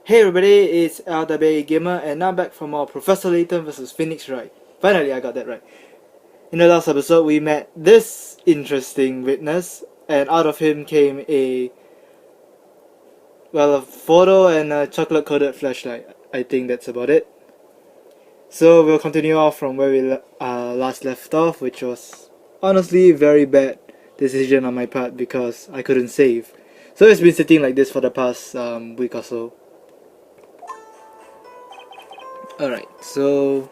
Hey everybody, it's LWA Gamer and I'm back for more Professor Layton vs Phoenix Wright. Finally, I got that right. In the last episode, we met this interesting witness, and out of him came a photo and a chocolate-coated flashlight. I think that's about it. So we'll continue off from where we last left off, which was honestly a very bad decision on my part because I couldn't save. So it's been sitting like this for the past week or so. Alright, so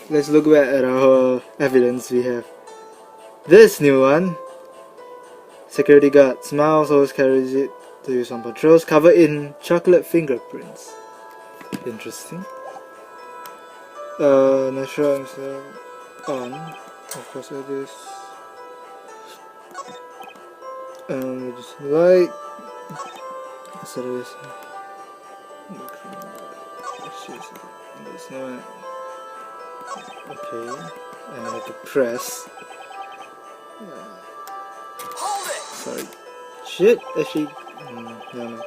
let's look back at our evidence we have. This new one, security guard smiles, always carries it to use on patrols, covered in chocolate fingerprints. Interesting. Natural himself on, of course it is. Just light. So there is. There's no. Okay, and I have to press. Sorry. Shit, actually. No.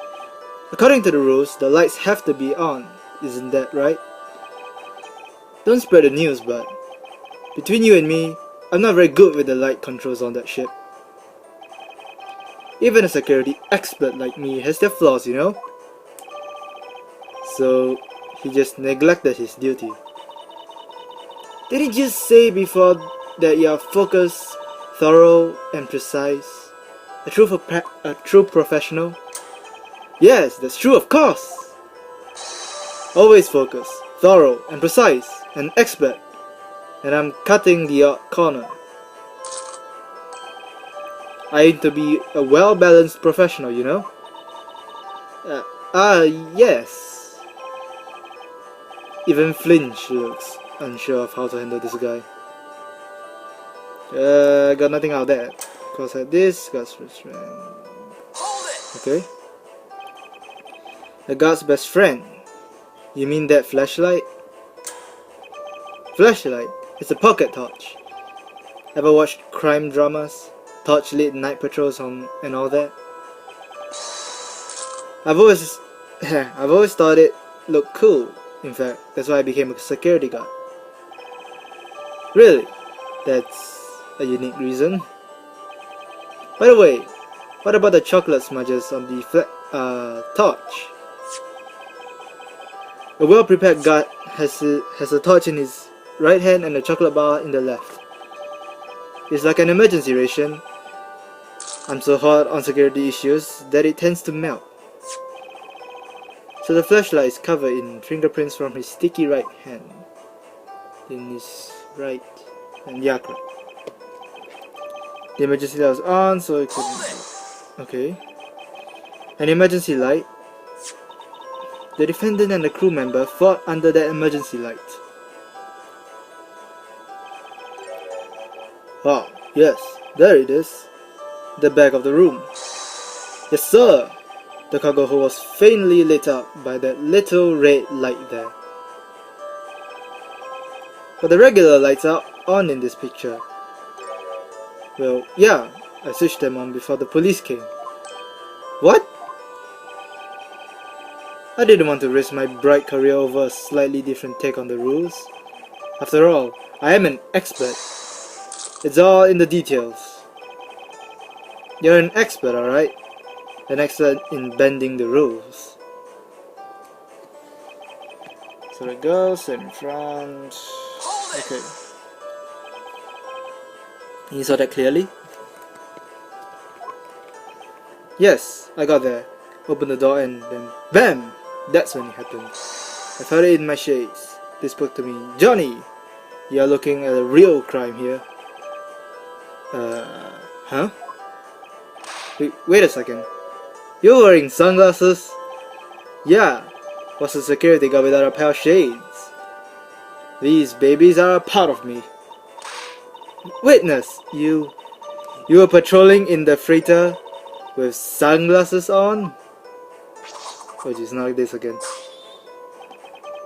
According to the rules, the lights have to be on. Isn't that right? Don't spread the news, but between you and me, I'm not very good with the light controls on that ship. Even a security expert like me has their flaws, you know? So, he just neglected his duty. Did he just say before that you're focused, thorough, and precise? A true professional? Yes, that's true, of course! Always focused, thorough, and precise, and expert. And I'm cutting the odd corner. I aim to be a well-balanced professional, you know? Yes. Even Flinch looks unsure of how to handle this guy. Got nothing out of that. Cause like this, guard's best friend. Okay. The guard's best friend. You mean that flashlight? Flashlight? It's a pocket torch. Ever watched crime dramas? Torch lit night patrols and all that? I've always thought it looked cool. In fact, that's why I became a security guard. Really? That's a unique reason. By the way, what about the chocolate smudges on the torch? A well-prepared guard has a torch in his right hand and a chocolate bar in the left. It's like an emergency ration. I'm so hot on security issues that it tends to melt. So the flashlight is covered in fingerprints from his sticky right hand. In his right hand, yeah, correct. The emergency light was on, so it couldn't. Okay. An emergency light. The defendant and the crew member fought under that emergency light. Ah, yes, there it is. The back of the room. Yes, sir. The cargo hold was faintly lit up by that little red light there. But the regular lights are on in this picture. Well, yeah, I switched them on before the police came. What? I didn't want to risk my bright career over a slightly different take on the rules. After all, I am an expert. It's all in the details. You're an expert, alright? An expert in bending the rules. So it goes in front. Okay. You saw that clearly? Yes, I got there. Opened the door and then BAM! That's when it happened. I felt it in my shades. They spoke to me. Johnny! You are looking at a real crime here. Huh? Wait a second. You're wearing sunglasses? Yeah. What's a security guard without a pair of shades? These babies are a part of me. Witness, you were patrolling in the freighter with sunglasses on? Oh jeez, not like this again.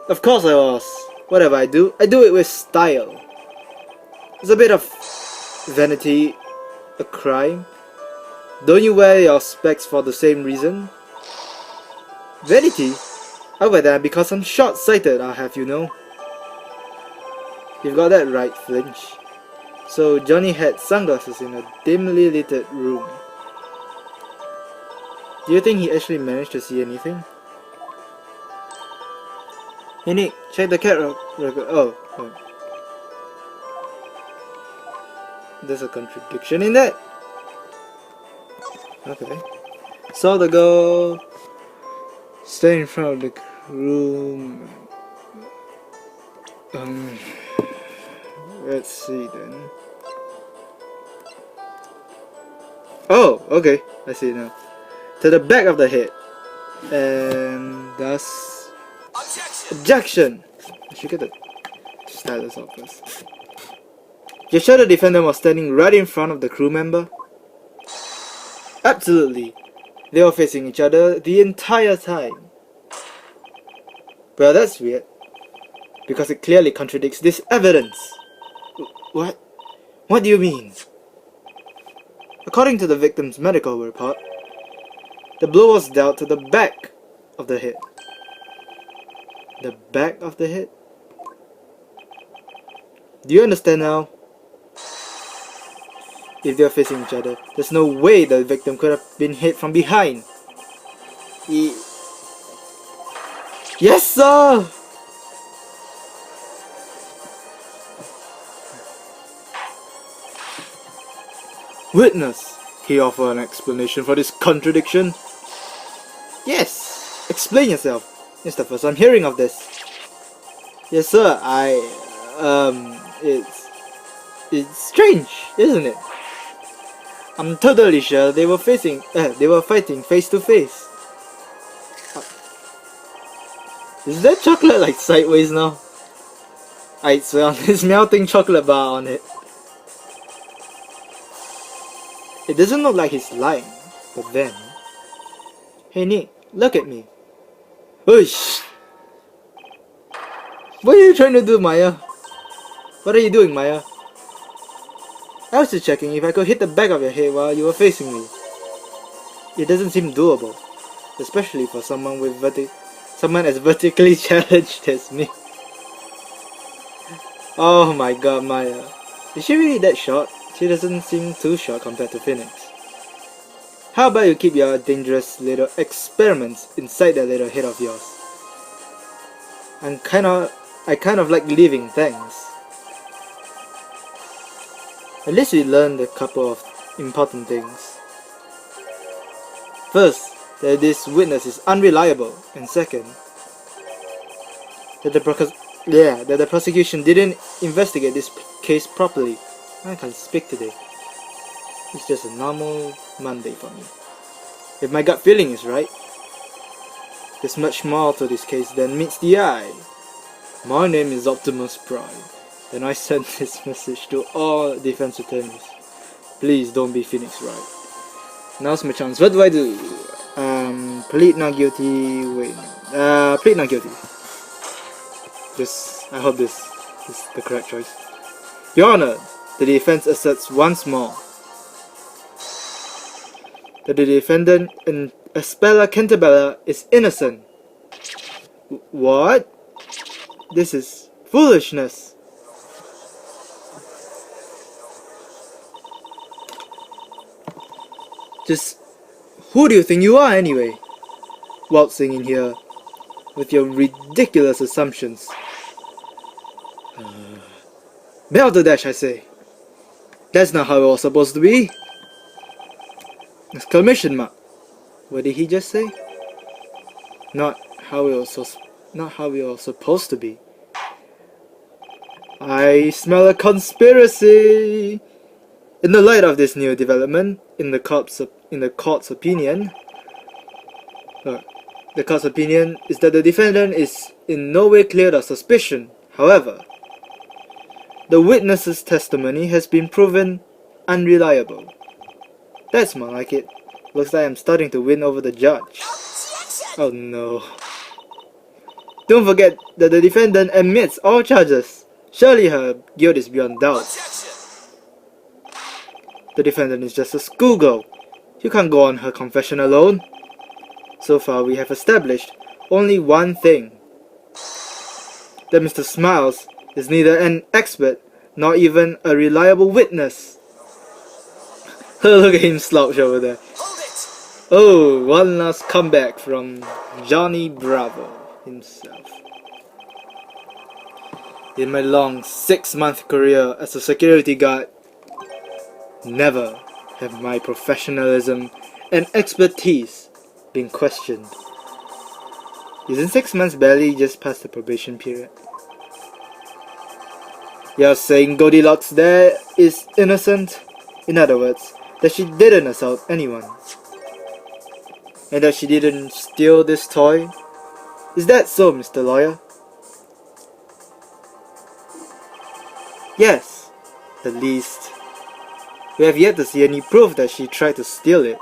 Of course I was. Whatever I do it with style. It's a bit of vanity, a crime. Don't you wear your specs for the same reason? Vanity? How about that? Because I'm short-sighted, I'll have you know. You've got that right, Flinch. So Johnny had sunglasses in a dimly lit room. Do you think he actually managed to see anything? Hey Nick, check the cat record. Oh. There's a contradiction in that. Okay. Saw the girl stay in front of the room. Let's see then. Oh, okay. I see it now. To the back of the head. And thus... Objection! I should get the stylus off first. You sure the defendant was standing right in front of the crew member? Absolutely. They were facing each other the entire time. Well, that's weird. Because it clearly contradicts this evidence. What? What do you mean? According to the victim's medical report, the blow was dealt to the back of the head. The back of the head? Do you understand now? If they were facing each other, there's no way the victim could have been hit from behind. Yes, sir! Witness, can you offer an explanation for this contradiction? Yes, explain yourself. It's the first I'm hearing of this. Yes, sir, it's strange, isn't it? I'm totally sure they were fighting face to face. Is that chocolate like sideways now? I swear there's melting chocolate bar on it. It doesn't look like he's lying, but then... Hey Nick, look at me. Whoosh! What are you trying to do, Maya? What are you doing, Maya? I was just checking if I could hit the back of your head while you were facing me. It doesn't seem doable, especially for someone as vertically challenged as me. Oh my god, Maya. Is she really that short? She doesn't seem too short compared to Phoenix. How about you keep your dangerous little experiments inside that little head of yours? I kind of like living, thanks. At least we learned a couple of important things. First, that this witness is unreliable, and second, that the prosecution didn't investigate this case properly. I can't speak today. It's just a normal Monday for me. If my gut feeling is right, there's much more to this case than meets the eye. My name is Optimus Prime, and I send this message to all defense attorneys. Please don't be Phoenix Wright. Now's my chance. What do I do? Plead not guilty. Wait. Plead not guilty. I hope this is the correct choice. Your Honor, the defense asserts once more that the defendant in Espella Cantabella is innocent. What? This is foolishness. Just who do you think you are anyway? Waltzing in here with your ridiculous assumptions. Bell to dash, I say. That's not how it was supposed to be. Exclamation mark. What did he just say? Not how it was supposed to be. I smell a conspiracy. In the light of this new development, in the court's opinion, the court's opinion is that the defendant is in no way cleared of suspicion. However, the witness's testimony has been proven unreliable. That's more like it. Looks like I'm starting to win over the judge. Oh no. Don't forget that the defendant admits all charges. Surely her guilt is beyond doubt. The defendant is just a schoolgirl. You can't go on her confession alone. So far we have established only one thing. That Mr. Smiles is neither an expert nor even a reliable witness. Look at him slouch over there. Oh, one last comeback from Johnny Bravo himself. In my long 6-month career as a security guard, never have my professionalism and expertise been questioned. Isn't 6 months barely just past the probation period? You're saying Goldilocks there is innocent? In other words, that she didn't assault anyone. And that she didn't steal this toy? Is that so, Mr. Lawyer? Yes, at least. We have yet to see any proof that she tried to steal it. ...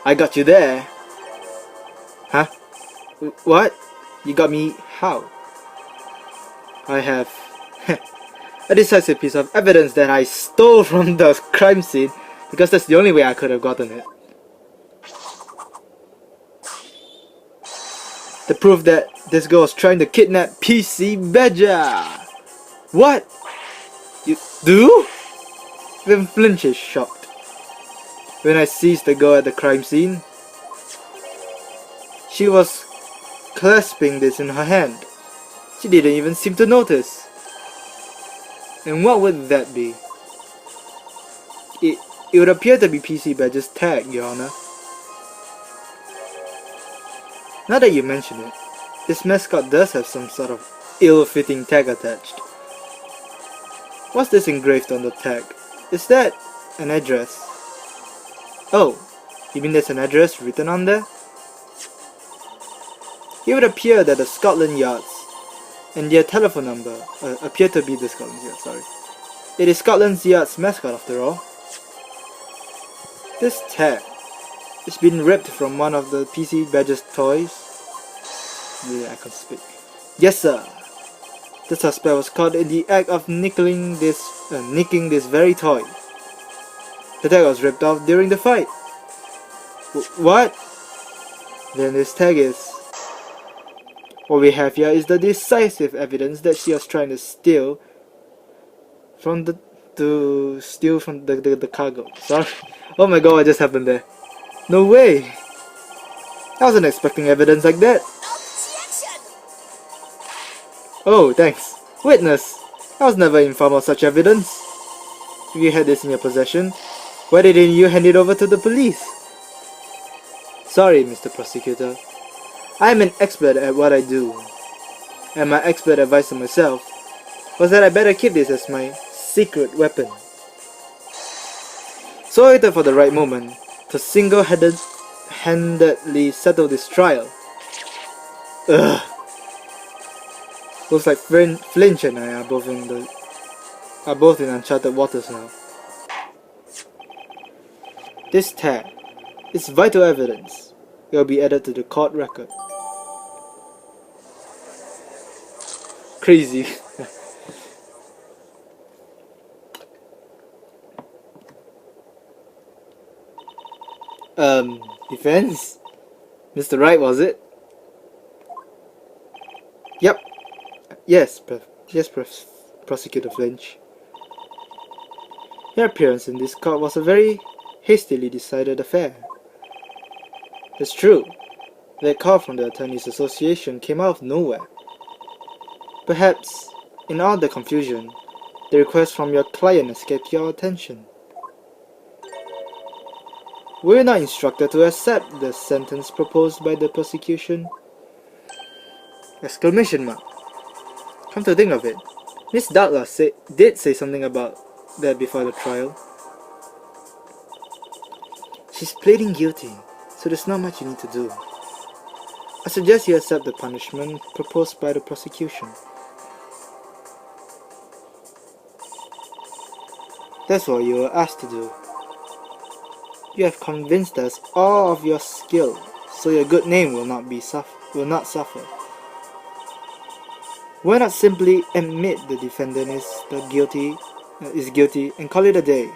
I got you there. Huh? What? You got me how? I have a decisive piece of evidence that I stole from the crime scene because that's the only way I could have gotten it. The proof that this girl was trying to kidnap PC Badger. What? You do? Even Flinch is shocked. When I seized the girl at the crime scene, she was clasping this in her hand. She didn't even seem to notice. And what would that be? It would appear to be PC Badger's tag, Your Honor. Now that you mention it, this mascot does have some sort of ill-fitting tag attached. What's this engraved on the tag? Is that an address? Oh, you mean there's an address written on there? It would appear that the Scotland Yards and their telephone number appear to be the Scotland Yard, sorry. It is Scotland Yard's mascot after all. This tag has been ripped from one of the PC Badger's toys. Yeah, I can speak. Yes, sir. The suspect was caught in the act of nicking this very toy. The tag was ripped off during the fight. What? Then this tag is... What we have here is the decisive evidence that she was trying to steal from the cargo. Sorry. Oh my god, what just happened there? No way! I wasn't expecting evidence like that. Oh, thanks. Witness! I was never informed of such evidence. If you had this in your possession, why didn't you hand it over to the police? Sorry, Mr. Prosecutor. I am an expert at what I do. And my expert advice to myself was that I better keep this as my secret weapon. So I waited for the right moment to single-handedly settle this trial. Ugh. Looks like Flinch and I are both in uncharted waters now. This tag is vital evidence. It will be added to the court record. Crazy. Defense? Mr. Wright, was it? Yep. Yes, Prosecutor Flinch. Your appearance in this court was a very hastily decided affair. It's true. That call from the Attorneys Association came out of nowhere. Perhaps, in all the confusion, the request from your client escaped your attention. Were you not instructed to accept the sentence proposed by the prosecution? Exclamation mark. Come to think of it, Miss Douglas did say something about that before the trial. She's pleading guilty, so there's not much you need to do. I suggest you accept the punishment proposed by the prosecution. That's what you were asked to do. You have convinced us all of your skill, so your good name will not suffer. Why not simply admit the defendant is guilty and call it a day?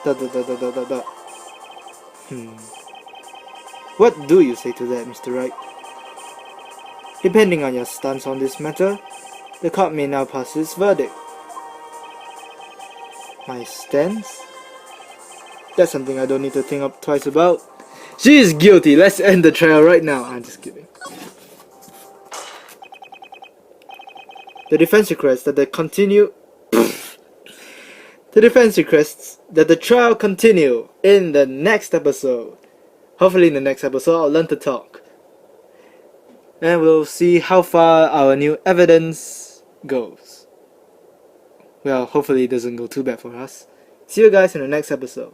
Dot, dot, dot, dot, dot, dot, dot. What do you say to that, Mr. Wright? Depending on your stance on this matter, the court may now pass its verdict. My stance? That's something I don't need to think up twice about. She is guilty. Let's end the trial right now. I'm just kidding. The defense requests that the trial continue in the next episode. Hopefully in the next episode I'll learn to talk. And we'll see how far our new evidence goes. Well, hopefully it doesn't go too bad for us. See you guys in the next episode.